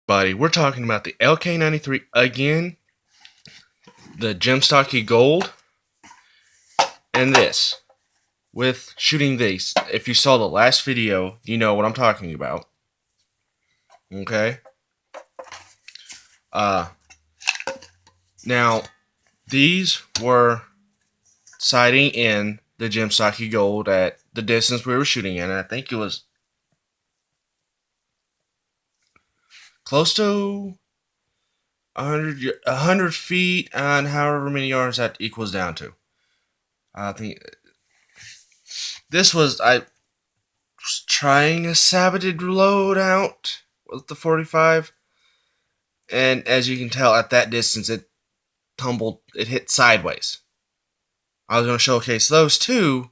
Buddy, we're talking about the LK93 again, the Gem Stocky Gold, and this. With shooting these, if you saw the last video, you know what I'm talking about. Okay? Uh, Now, these were sighting in the Gem Stocky Gold at the distance we were shooting in, and I think it was close to 100 feet and however many yards that equals down to. I think I was trying a sabotage loadout with the 45, and as you can tell at that distance, it hit sideways. I was going to showcase those too.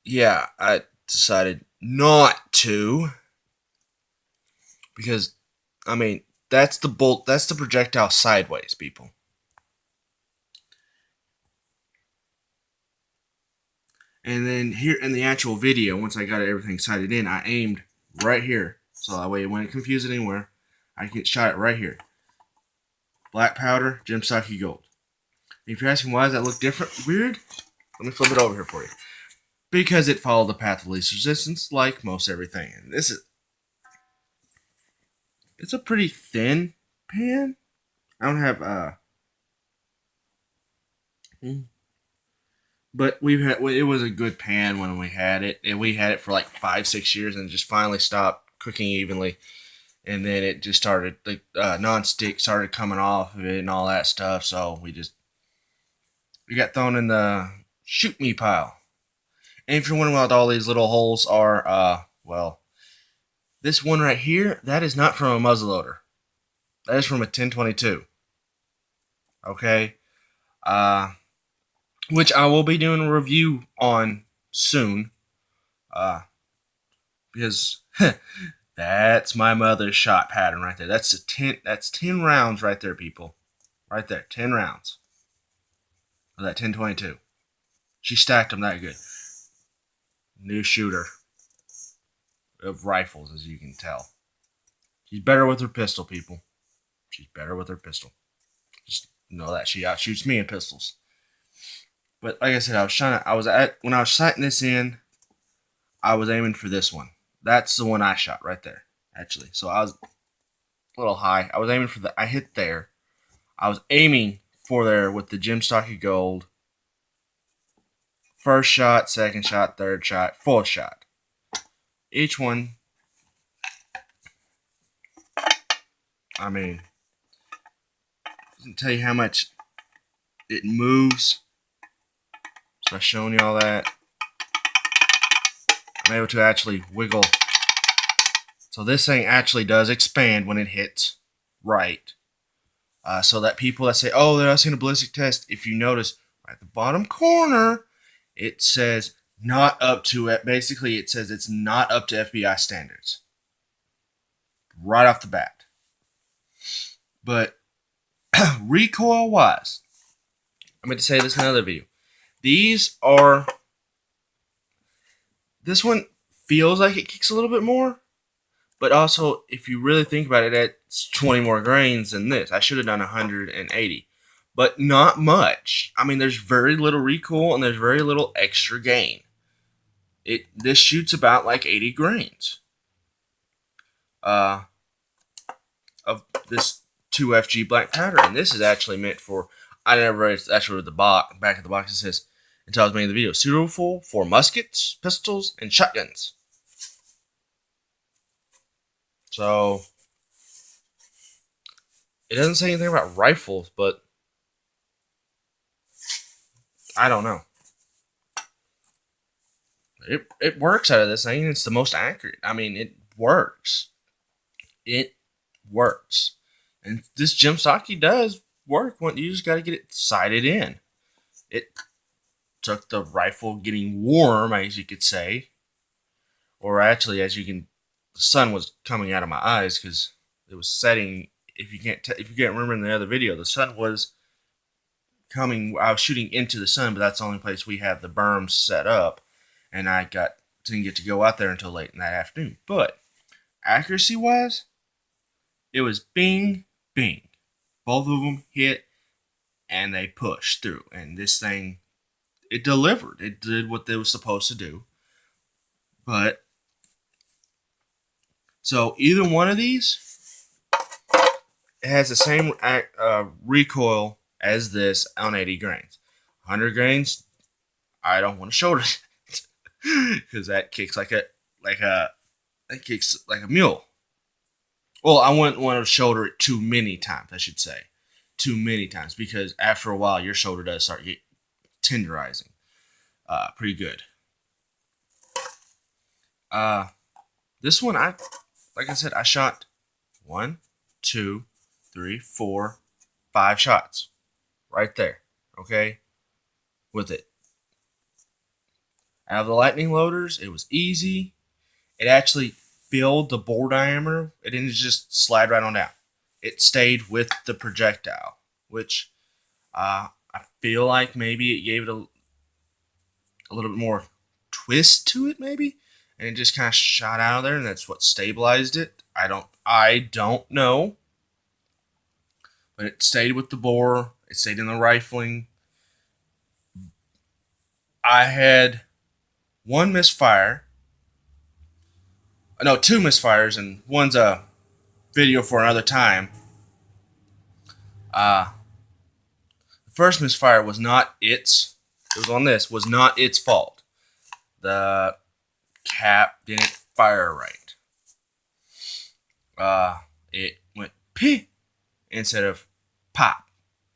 Yeah, I decided not to because, I mean, that's the projectile sideways, people. And then here in the actual video, once I got everything sighted in, I aimed right here. So that way it wouldn't confuse it anywhere. I can shot it right here. Black powder, Gem Stocky Gold. And if you're asking why does that look different, weird, let me flip it over here for you. Because it followed the path of least resistance like most everything. And it's a pretty thin pan. I don't have but it was a good pan when we had it, and we had it for like 5-6 years, and it just finally stopped cooking evenly, and then it just started non-stick started coming off of it and all that stuff. So we got thrown in the shoot me pile. And if you're wondering what all these little holes are, well, this one right here, that is not from a muzzleloader. That is from a 1022. Okay, which I will be doing a review on soon, because that's my mother's shot pattern right there. That's 10 rounds right there, people. Right there, 10 rounds of that 1022. She stacked them that good. New shooter of rifles, as you can tell. She's better with her pistol, people. She's better with her pistol. Just know that she outshoots me in pistols. But like I said, when I was sighting this in, I was aiming for this one. That's the one I shot right there, actually. So I was a little high. I was aiming for I hit there. I was aiming for there with the Gem Stocky Gold. First shot, second shot, third shot, fourth shot. Each one, I mean, doesn't tell you how much it moves. So I've shown you all that. I'm able to actually wiggle. So this thing actually does expand when it hits right. So that people that say, oh, they're asking a ballistic test, if you notice right at the bottom corner, it says not up to it. Basically, it says it's not up to FBI standards. Right off the bat. But recoil-wise, I meant to say this in another video. This one feels like it kicks a little bit more, but also, if you really think about it, it's 20 more grains than this. I should have done 180, but not much. I mean, there's very little recoil and there's very little extra gain. This shoots about like 80 grains of this 2FG black powder, and this is actually meant for. I never read actually the back of the box. It says, until I was making the video, suitable for muskets, pistols, and shotguns. So it doesn't say anything about rifles, but I don't know. It works out of this thing. It's the most accurate. I mean, it works. It works. And this Gem Stocky does work. You just got to get it sighted in. It took the rifle getting warm, as you could say, or actually, the sun was coming out of my eyes because it was setting. If you can't remember in the other video, the sun was coming. I was shooting into the sun, but that's the only place we have the berms set up, and I didn't get to go out there until late in that afternoon. But accuracy wise, it was bing, bing. Both of them hit and they pushed through. And this thing, it delivered. It did what they were supposed to do. But, so either one of these, it has the same recoil as this on 80 grains. 100 grains, I don't want to shoulder it. Because that kicks that kicks like a mule. Well, I wouldn't want to shoulder it too many times, I should say. Too many times, because after a while, your shoulder does start tenderizing. Pretty good. This one, like I said, I shot 1, 2, 3, 4, 5 shots. Right there. Okay? With it. Out of the lightning loaders, it was easy. It actually filled the bore diameter. It didn't just slide right on down. It stayed with the projectile, which I feel like maybe it gave it a little bit more twist to it, maybe, and it just kind of shot out of there, and that's what stabilized it. I don't know, but it stayed with the bore. It stayed in the rifling. I had one misfire. No, 2 misfires, and one's a video for another time. The first misfire was not its. It was on this. Was not its fault. The cap didn't fire right. It went pee instead of pop.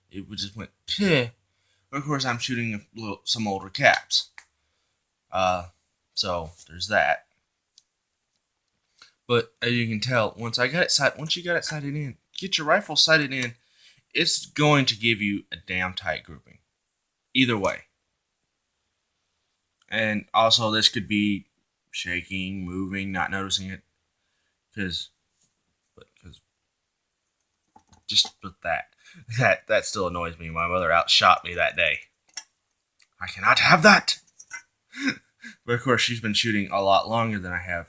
It just went pee. But of course, I'm shooting some older caps. So there's that. But as you can tell, once you got it sighted in, get your rifle sighted in, it's going to give you a damn tight grouping. Either way. And also, this could be shaking, moving, not noticing it, because that still annoys me. My mother outshot me that day. I cannot have that. But of course, she's been shooting a lot longer than I have.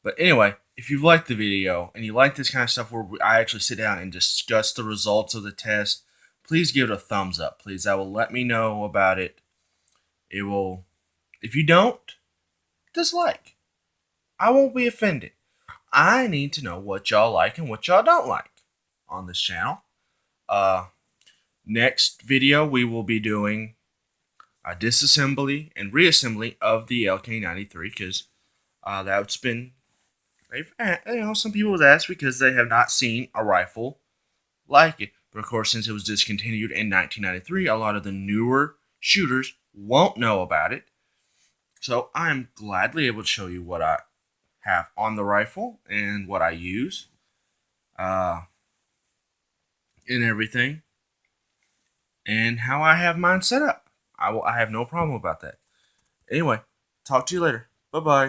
But anyway, if you've liked the video and you like this kind of stuff where I actually sit down and discuss the results of the test, please give it a thumbs up, please. That will let me know about it. It will. If you don't, dislike. I won't be offended. I need to know what y'all like and what y'all don't like on this channel. Next video, we will be doing a disassembly and reassembly of the LK93, because that's been, some people have asked because they have not seen a rifle like it. But of course, since it was discontinued in 1993, a lot of the newer shooters won't know about it. So I'm gladly able to show you what I have on the rifle and what I use, and everything, and how I have mine set up. I have no problem about that. Anyway, talk to you later. Bye-bye.